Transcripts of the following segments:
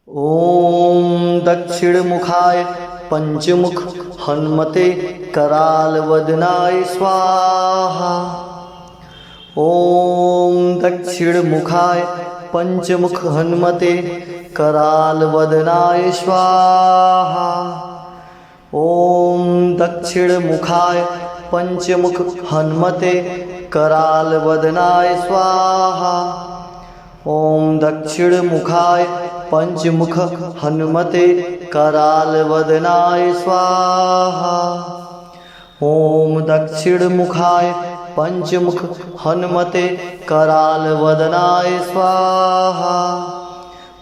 ॐ दक्षिणमुखाय पंचमुख हनुमते करालवदनाय स्वाहा। ॐ दक्षिणमुखाय पंचमुख हनुमते करालवदनाय स्वाहा। ॐ दक्षिणमुखाय पंचमुख हनुमते करालवदनाय स्वाहा। ॐ दक्षिणमुखाय पंचमुख हनुमते करालवदनाय स्वाहा। ॐ दक्षिणमुखाय पंचमुख हनुमते करालवदनाय स्वाहा।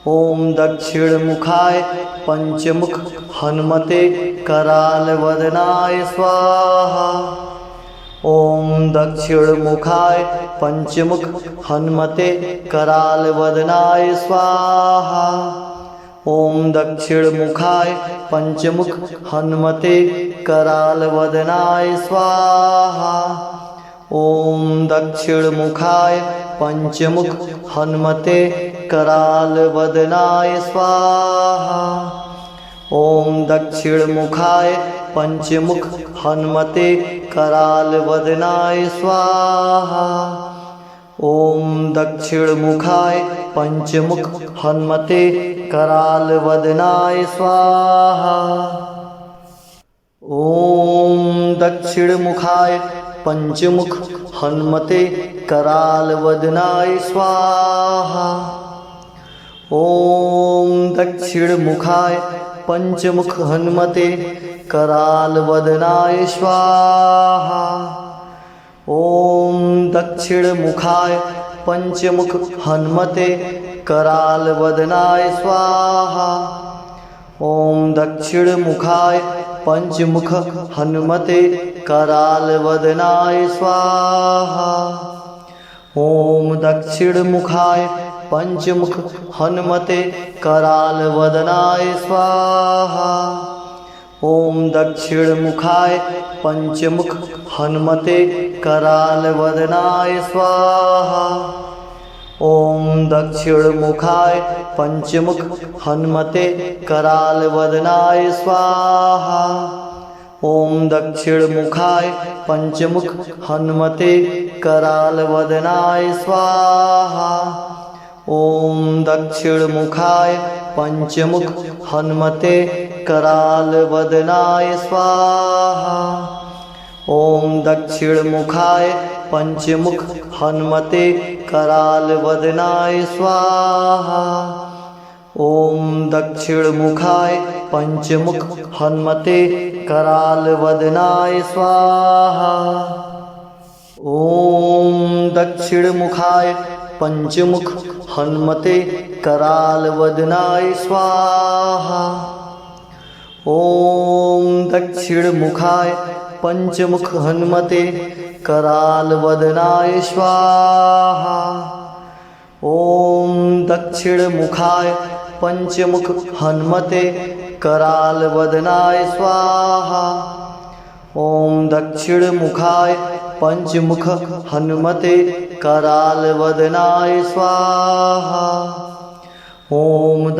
ॐ दक्षिणमुखाय पंचमुख हनुमते करालवदनाय स्वाहा। ॐ दक्षिणमुखाय पंचमुख हनुमते करालवदनाय स्वाहा। ॐ दक्षिणमुखाय पंचमुख हनुमते करालवदनाय स्वाहा। ॐ दक्षिणमुखाय पंचमुख हनुमते करालवदनाय स्वाहा। ॐ दक्षिणमुखाय पंचमुख हनुमते करालवदनाय स्वाहा। ॐ दक्षिणमुखाय पंचमुख हनुमते करालवदनाय स्वाहा। ॐ दक्षिणमुखाय पंचमुख हनुमते करालवदनाय स्वाहा। ॐ दक्षिणमुखाय पंचमुख हनुमते करालवदनाय स्वाहा। ॐ दक्षिणमुखाय पंचमुख हनुमते करालवदनाय स्वाहा। ॐ दक्षिणमुखाय पंचमुख हनुमते करालवदनाय स्वाहा। ॐ दक्षिणमुखाय पंचमुख हनुमते करालवदनाय स्वाहा। ॐ दक्षिणमुखाय पंचमुख हनुमते करालवदनाय स्वाहा। ॐ दक्षिणमुखाय पंचमुख हनुमते करालवदनाय स्वाहा। ॐ दक्षिणमुखाय पंचमुख हनुमते करालवदनाय स्वाहा। ॐ दक्षिणमुखाय पंचमुख हनुमते करालवदनाय स्वाहा। ॐ दक्षिणमुखाय पंचमुख हनुमते करालवदनाय स्वाहा। ॐ दक्षिणमुखाय पंचमुख हनुमते करालवदनाय स्वाहा। ॐ दक्षिणमुखाय पंचमुख हनुमते करालवदनाय स्वाहा। ॐ दक्षिणमुखाय पंचमुख हनुमते करालवदनाय स्वाहा। ॐ दक्षिणमुखाय पंचमुख हनुमते करालवदनाय स्वाहा। ॐ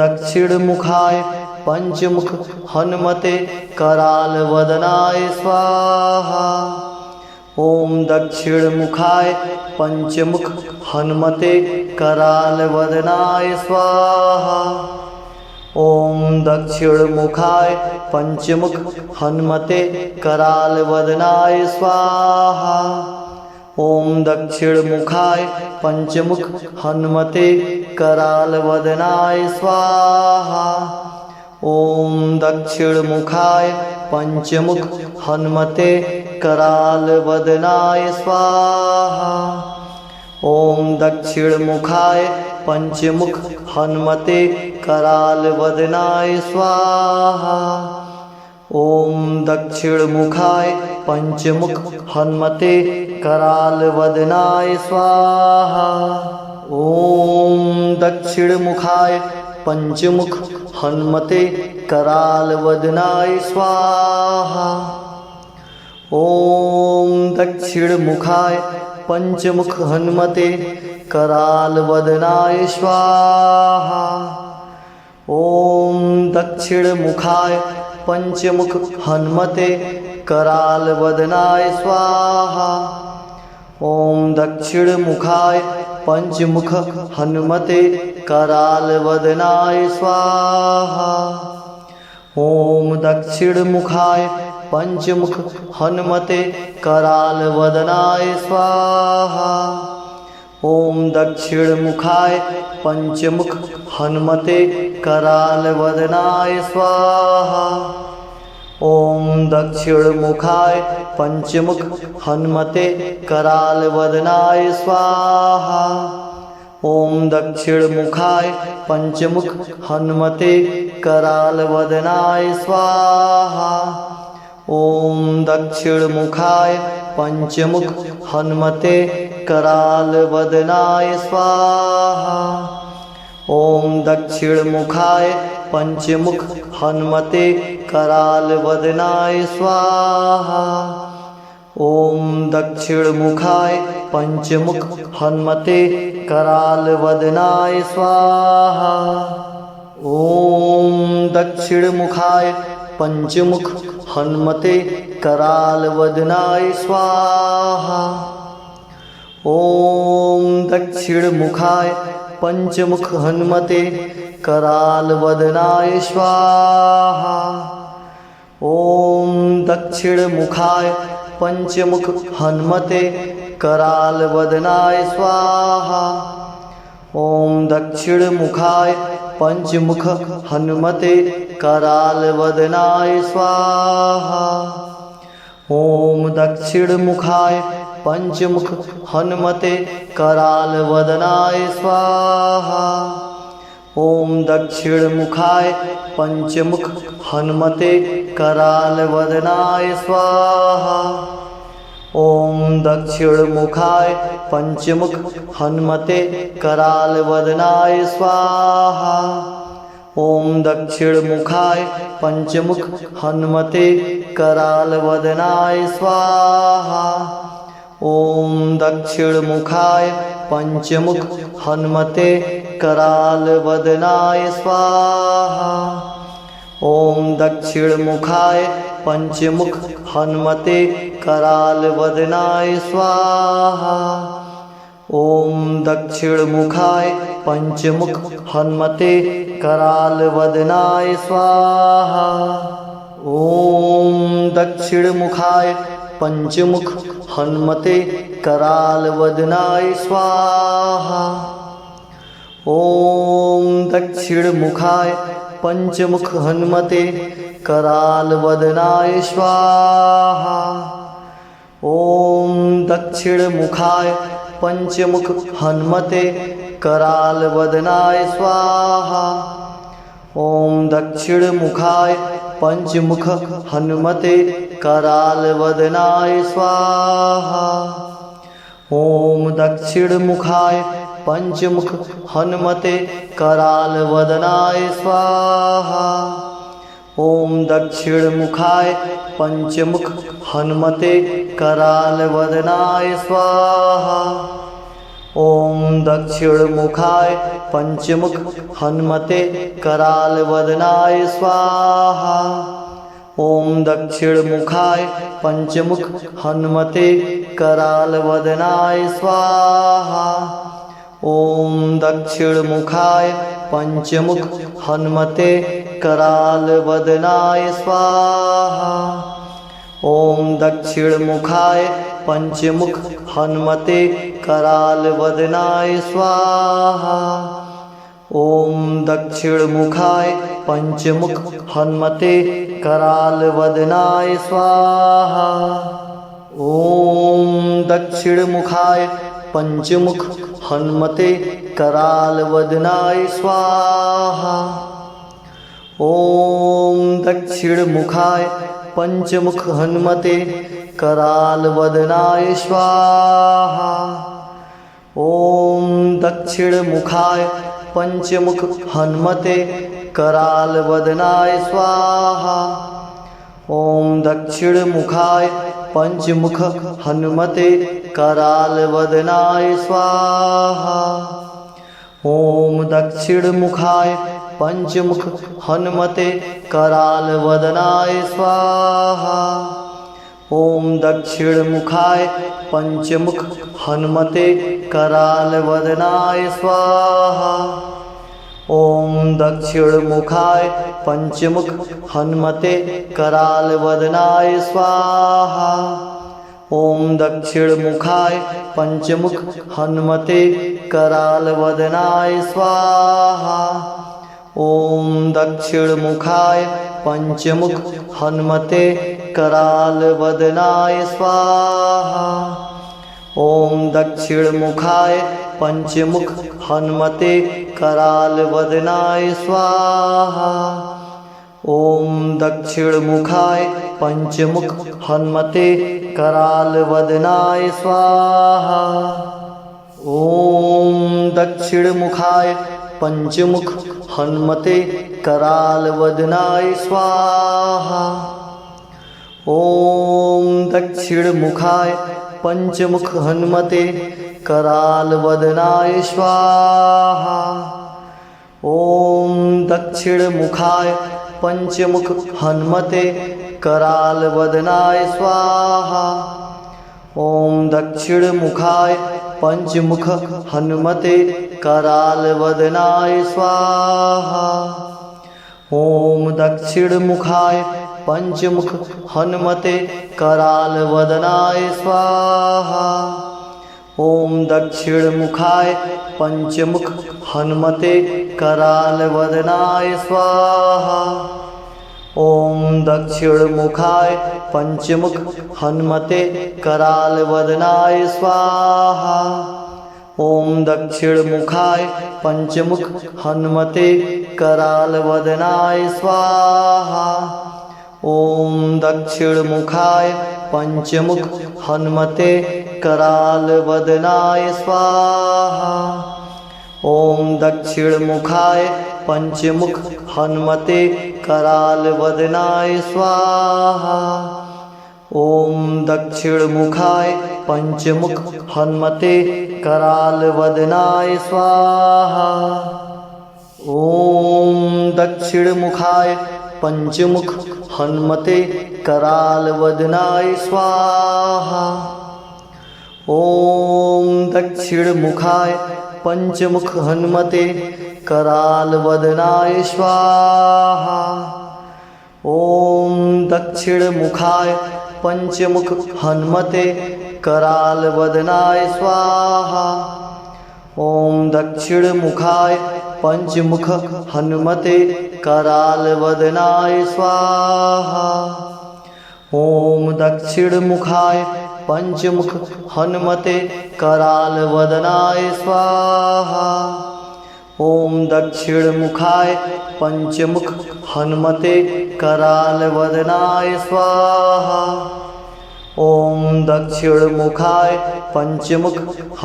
दक्षिणमुखाय पंचमुख हनुमते करालवदनाय स्वाहा। ॐ दक्षिणमुखाय पंचमुख हनुमते करालवदनाय स्वाहा। ॐ दक्षिणमुखाय पंचमुख हनुमते करालवदनाय स्वाहा। ॐ दक्षिणमुखाय पंचमुख हनुमते करालवदनाय स्वाहा। ॐ दक्षिणमुखाय पंचमुख हनुमते करालवदनाय स्वाहा। ॐ दक्षिणमुखाय पंचमुख हनुमते करालवदनाय स्वाहा। ॐ दक्षिणमुखाय पंचमुख हनुमते करालवदनाय स्वाहा। ॐ दक्षिणमुखाय पंचमुख हनुमते करालवदनाय स्वाहा। ॐ दक्षिणमुखाय पंचमुख हनुमते करालवदनाय स्वाहा। ॐ दक्षिणमुखाय पंचमुख हनुमते करालवदनाय स्वाहा। ॐ दक्षिणमुखाय पंचमुख हनुमते करालवदनाय स्वाहा। ॐ दक्षिणमुखाय पंचमुख हनुमते करालवदनाय स्वाहा। ॐ दक्षिणमुखाय पंचमुख हनुमते करालवदनाय स्वाहा। ॐ दक्षिणमुखाय पंचमुख हनुमते करालवदनाय स्वाहा। ॐ दक्षिणमुखाय पंचमुख हनुमते करालवदनाय स्वाहा। ॐ दक्षिणमुखाय पंचमुख हनुमते करालवदनाय स्वाहा। ॐ दक्षिणमुखाय पंचमुख हनुमते करालवदनाय स्वाहा। ॐ दक्षिणमुखाय पंचमुख हनुमते करालवदनाय स्वाहा। ॐ दक्षिणमुखाय पंचमुख हनुमते करालवदनाय स्वाहा। ॐ दक्षिणमुखाय पंचमुख हनुमते करालवदनाय स्वाहा। ॐ दक्षिणमुखाय पंचमुख हनुमते करालवदनाय स्वाहा। ॐ दक्षिणमुखाय पंचमुख हनुमते करालवदनाय स्वाहा। ॐ दक्षिणमुखाय पंचमुख हनुमते करालवदनाय स्वाहा। ॐ दक्षिणमुखाय पंचमुख हनुमते करालवदनाय स्वाहा। ॐ दक्षिणमुखाय पंचमुख हनुमते करालवदनाय स्वाहा। ॐ दक्षिणमुखाय पंचमुख हनुमते करालवदनाय स्वाहा। ॐ दक्षिणमुखाय पंचमुख हनुमते करालवदनाय स्वाहा। ॐ दक्षिणमुखाय पंचमुख हनुमते करालवदनाय स्वाहा। ॐ दक्षिणमुखाय पंचमुख हनुमते करालवदनाय स्वाहा। ॐ दक्षिणमुखाय पंचमुख हनुमते करालवदनाय स्वाहा। ॐ दक्षिणमुखाय पंचमुख हनुमते करालवदनाय स्वाहा। ॐ दक्षिणमुखाय पंचमुख हनुमते करालवदनाय स्वाहा। ॐ दक्षिणमुखाय पंचमुख हनुमते करालवदनाय स्वाहा। ॐ दक्षिणमुखाय पंचमुख हनुमते करालवदनाय स्वाहा। ॐ दक्षिणमुखाय पंचमुख हनुमते करालवदनाय स्वाहा। ॐ दक्षिणमुखाय पंचमुख हनुमते करालवदनाय स्वाहा। ॐ दक्षिणमुखाय पंचमुख हनुमते करालवदनाय स्वाहा। ॐ दक्षिणमुखाय पंचमुख हनुमते करालवदनाय स्वाहा। ॐ दक्षिणमुखाय पंचमुख हनुमते करालवदनाय स्वाहा। ॐ दक्षिणमुखाय पंचमुख हनुमते करालवदनाय स्वाहा। ॐ दक्षिणमुखाय पंचमुख हनुमते करालवदनाय स्वाहा। ॐ दक्षिणमुखाय पंचमुख हनुमते करालवदनाय स्वाहा। ॐ दक्षिणमुखाय पंचमुख हनुमते करालवदनाय स्वाहा। ॐ दक्षिणमुखाय पंचमुख हनुमते करालवदनाय स्वाहा। ॐ दक्षिणमुखाय पंचमुख हनुमते करालवदनाय स्वाहा। ॐ दक्षिणमुखाय पंचमुख हनुमते करालवदनाय स्वाहा। ओम दक्षिणमुखाय पंचमुख हनुमते करालवदनाय स्वाहा। ओम दक्षिणमुखाय पंचमुख हनुमते करालवदनाय स्वाहा। ओम दक्षिणमुखाय पंचमुख हनुमते करालवदनाय स्वाहा। ओम दक्षिणमुखाय पंचमुख हनुमते करालवदनाय स्वाहा। ओम दक्षिणमुखाय पंचमुख हनुमते करालवदनाय स्वाहा। ओम दक्षिणमुखाय पंचमुख हनुमते करालवदनाय स्वाहा। ओम दक्षिणमुखाय पंचमुख हनुमते करालवदनाय स्वाहा। ओम दक्षिणमुखाय पंचमुख हनुमते करालवदनाय स्वाहा। ओम दक्षिणमुखाय पंचमुख हनुमते करालवदनाय स्वाहा। ओम दक्षिणमुखाय पंचमुख हनुमते करालवदनाय स्वाहा। ओम दक्षिणमुखाय पंचमुख हनुमते करालवदनाय स्वाहा। ओम दक्षिणमुखाय पंचमुख हनुमते करालवदनाय स्वाहा। ओम दक्षिणमुखाय पंचमुख हनुमते करालवदनाय स्वाहा। ओम दक्षिणमुखाय पंचमुख हनुमते करालवदनाय स्वाहा। ओम दक्षिणमुखाय पंचमुख हनुमते करालवदनाय स्वाहा। ओम दक्षिणमुखाय पंचमुख हनुमते करालवदनाय स्वाहा। ओम दक्षिणमुखाय पंचमुख हनुमते करालवदनाय स्वाहा। ओम दक्षिणमुखाय पंचमुख हनुमते करालवदनाय स्वाहा। ओम दक्षिणमुखाय पंचमुख हनुमते करालवदनाय स्वाहा। ओम दक्षिणमुखाय पंचमुख हनुमते करालवदनाय स्वाहा। ओम दक्षिणमुखाय पंचमुख हनुमते करालवदनाय स्वाहा। ओम दक्षिणमुखाय पंचमुख हनुमते करालवदनाय स्वाहा। ओम दक्षिणमुखाय पंचमुख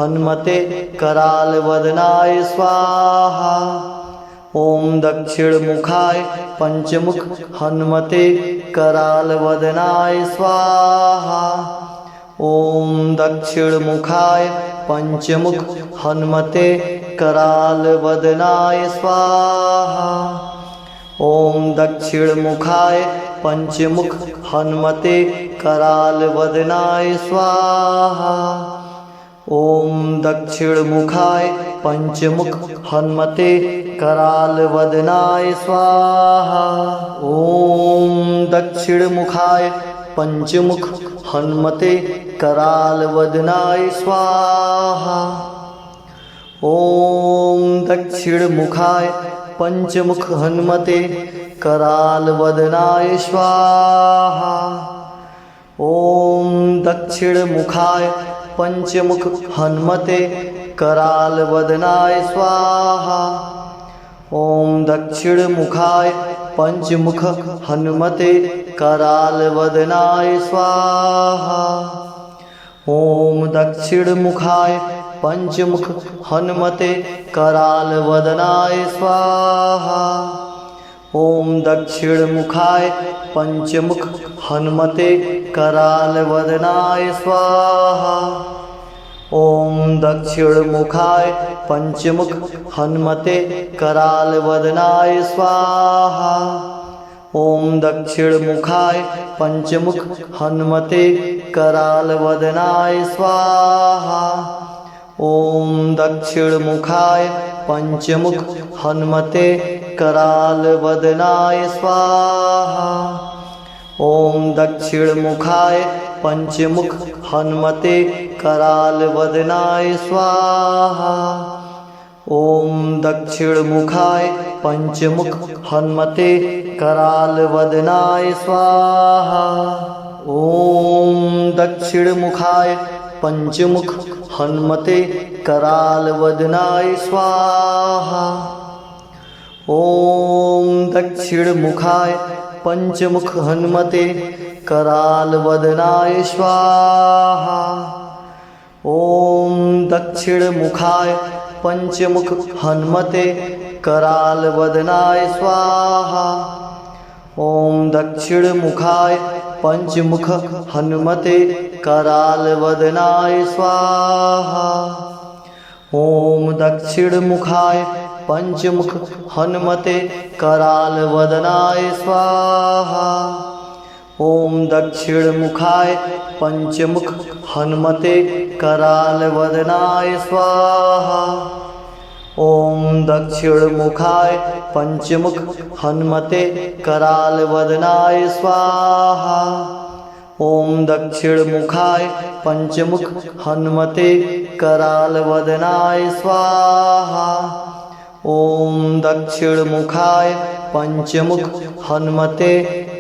हनुमते करालवदनाय स्वाहा। ओम दक्षिणमुखाय पंचमुख हनुमते करालवदनाय स्वाहा। ओम दक्षिणमुखाय पंचमुख हनुमते करालवदनाय स्वाहा। ओम दक्षिणमुखाय पंचमुख हनुमते करालवदनाय स्वाहा। ओम दक्षिणमुखाय पंचमुख हनुमते करालवदनाय स्वाहा। ओम दक्षिणमुखाय पंचमुख हनुमते करालवदनाय स्वाहा। ओम दक्षिणमुखाय पंचमुख हनुमते करालवदनाय स्वाहा। ओम दक्षिणमुखाय पंचमुख हनुमते करालवदनाय स्वाहा। ओम दक्षिणमुखाय पंचमुख हनुमते करालवदनाय स्वाहा। ओम दक्षिणमुखाय पंचमुख हनुमते करालवदनाय स्वाहा। ओम दक्षिणमुखाय पंचमुख हनुमते करालवदनाय स्वाहा। ओम दक्षिणमुखाय पंचमुख हनुमते करालवदनाय स्वाहा। ॐ दक्षिणमुखाय पंचमुख हनुमते करालवदनाय स्वाहा। ॐ दक्षिणमुखाय पंचमुख हनुमते करालवदनाय स्वाहा। ॐ दक्षिणमुखाय पंचमुख हनुमते करालवदनाय स्वाहा। ॐ दक्षिणमुखाय पंचमुख हनुमते करालवदनाय स्वाहा। ॐ दक्षिणमुखाय पंचमुख हनुमते करालवदनाय स्वाहा। ॐ दक्षिणमुखाय पंचमुख हनुमते करालवदनाय स्वाहा। ॐ दक्षिणमुखाय पंचमुख हनुमते करालवदनाय स्वाहा। ॐ दक्षिणमुखाय पंचमुख हनुमते करालवदनाय स्वाहा। ॐ दक्षिणमुखाय पंचमुख हनुमते करालवदनाय स्वाहा। ॐ दक्षिणमुखाय पंचमुख हनुमते करालवदनाय स्वाहा। ॐ दक्षिणमुखाय पंचमुख हनुमते करालवदनाय स्वाहा। ॐ दक्षिणमुखाय पंचमुख हनुमते करालवदनाय स्वाहा। ॐ दक्षिणमुखाय पंचमुख हनुमते करालवदनाय स्वाहा। ॐ दक्षिणमुखाय पंचमुख हनुमते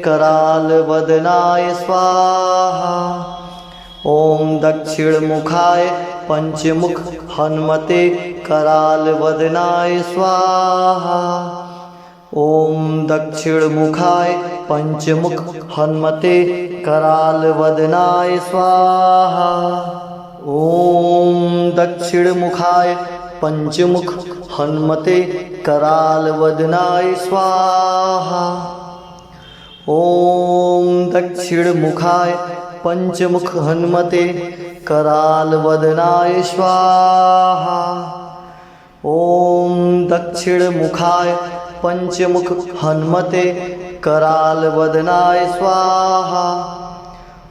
करालवदनाय स्वाहा। ॐ दक्षिणमुखाय पंचमुख हनुमते करालवदनाय स्वाहा। ॐ दक्षिणमुखाय पंचमुख हनुमते करालवदनाय स्वाहा। ॐ दक्षिणमुखाय पंचमुख हनुमते करालवदनाय स्वाहा। ॐ दक्षिणमुखाय पंचमुख हनुमते करालवदनाय स्वाहा।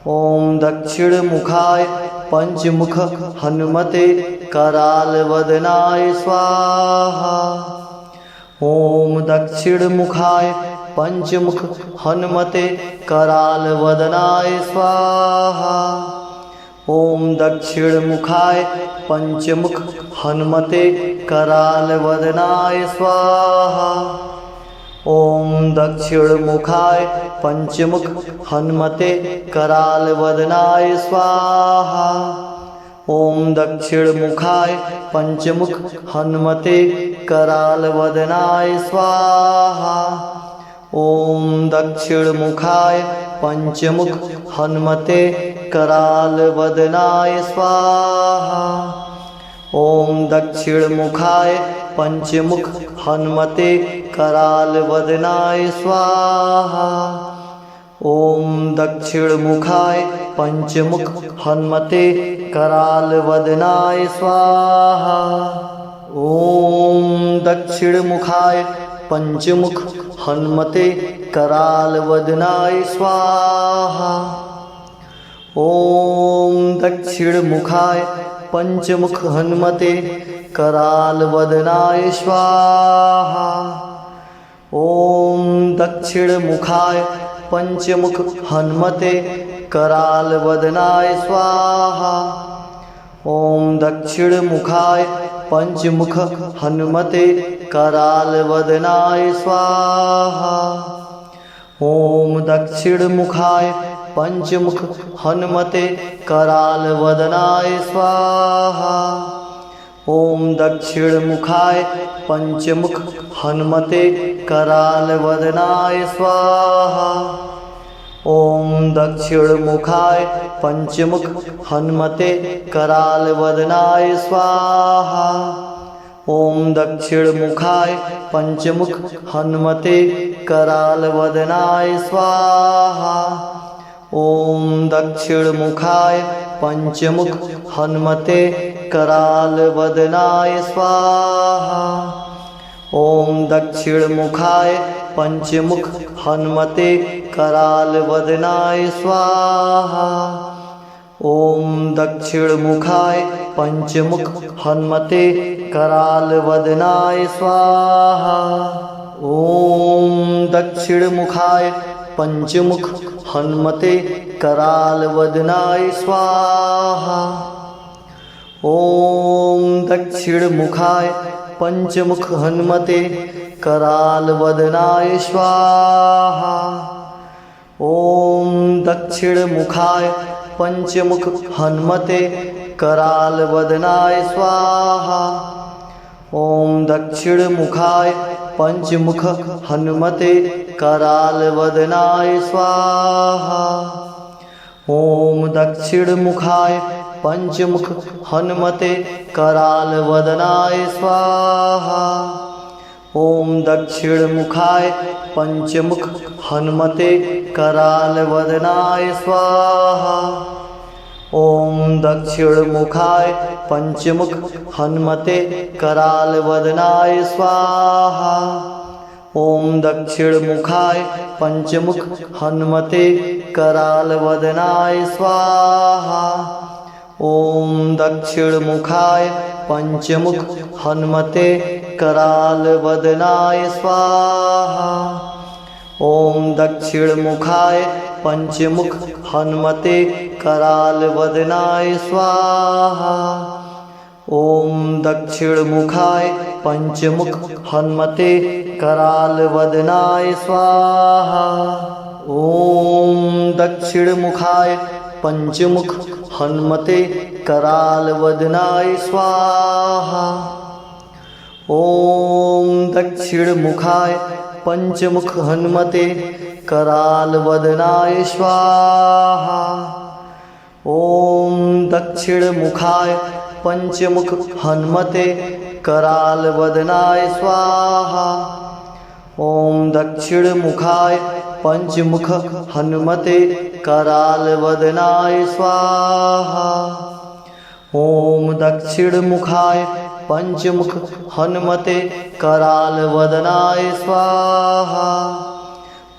ॐ दक्षिणमुखाय पंचमुख हनुमते करालवदनाय स्वाहा। ॐ दक्षिणमुखाय पंचमुख हनुमते करालवदनाय स्वाहा। ॐ दक्षिणमुखाय पंचमुख हनुमते करालवदनाय स्वाहा। ॐ दक्षिणमुखाय पंचमुख हनुमते करालवदनाय स्वाहा। ॐ दक्षिणमुखाय पंचमुख हनुमते करालवदनाय स्वाहा। ॐ दक्षिणमुखाय पंचमुख हनुमते करालवदनाय स्वाहा। ॐ दक्षिणमुखाय पंचमुख हनुमते करालवदनाय स्वाहा। ॐ दक्षिणमुखाय पंचमुख हनुमते करालवदनाय स्वाहा। ॐ दक्षिणमुखाय पंचमुख हनुमते करालवदनाय स्वाहा। ॐ दक्षिणमुखाय पंचमुख हनुमते करालवदनाय स्वाहा। ॐ दक्षिणमुखाय पंचमुख हनुमते करालवदनाय स्वाहा। ॐ दक्षिणमुखाय पंचमुख हनुमते करालवदनाय स्वाहा। ॐ दक्षिणमुखाय पंचमुख हनुमते करालवदनाय स्वाहा। ॐ दक्षिणमुखाय पंचमुख हनुमते करालवदनाय स्वाहा। ॐ दक्षिणमुखाय पंचमुख हनुमते करालवदनाय स्वाहा। ॐ दक्षिणमुखाय पंचमुख हनुमते करालवदनाय स्वाहा। ॐ दक्षिणमुखाय पंचमुख हनुमते करालवदनाय स्वाहा। ॐ दक्षिणमुखाय पंचमुख हनुमते कराल वदनाय स्वाहा। ओम दक्षिणमुखाय पंचमुख हनुमते कराल वदनाय स्वाहा। ओम दक्षिणमुखाय पंचमुख हनुमते कराल वदनाय स्वाहा। ओम दक्षिणमुखाय पंचमुख हनुमते कराल वदनाय स्वाहा। ओम दक्षिणमुखाय पंचमुख हनुमते कराल वदनाय स्वाहा। ओम दक्षिणमुखाय पंचमुख हनुमते कराल वदनाय स्वाहा। ओम दक्षिणमुखाय पंचमुख हनुमते कराल वदनाय स्वाहा। ओम दक्षिणमुखाय पंचमुख हनुमते कराल वदनाय स्वाहा। ओम दक्षिणमुखाय पंचमुख हनुमते कराल वदनाय स्वाहा। ओम दक्षिणमुखाय पंचमुख हनुमते कराल वदनाय स्वाहा। ओम दक्षिणमुखाय पंचमुख हनुमते कराल वदनाय स्वाहा। ओम दक्षिणमुखाय पंचमुख हनुमते कराल वदनाय स्वाहा। ओम दक्षिणमुखाय पंचमुख हनुमते कराल वदनाय स्वाहा। ओम दक्षिणमुखाय पंचमुख हनुमते कराल वदनाय स्वाहा। ओम दक्षिणमुखाय पंचमुख हनुमते कराल वदनाय स्वाहा। ओम दक्षिणमुखाय पंचमुख हनुमते कराल वदनाय स्वाहा। ओम दक्षिणमुखाय पंचमुख हनुमते कराल वदनाय स्वाहा। ओम दक्षिणमुखाय पंचमुख हनुमते कराल वदनाय स्वाहा। ओम दक्षिणमुखाय पंचमुख हनुमते कराल वदनाय स्वाहा।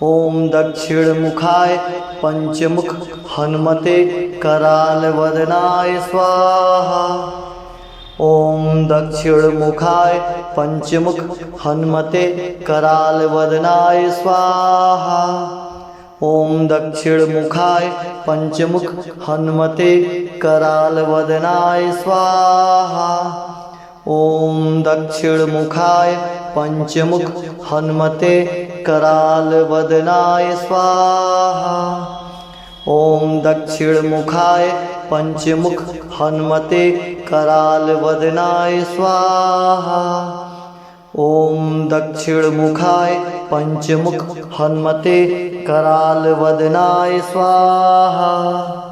ओम दक्षिणमुखाय पंचमुख हनुमते कराल वदनाय स्वाहा। ओम दक्षिणमुखाय पंचमुख हनुमते कराल वदनाय स्वाहा। ओम दक्षिणमुखाय पंचमुख हनुमते कराल वदनाय स्वाहा। ओम दक्षिणमुखाय पंचमुख हनुमते कराल वदनाय स्वाहा। ओम दक्षिणमुखाय पंचमुख हनुमते कराल वदनाय स्वाहा। ओम दक्षिणमुखाय पंचमुख हनुमते कराल वदनाय स्वाहा।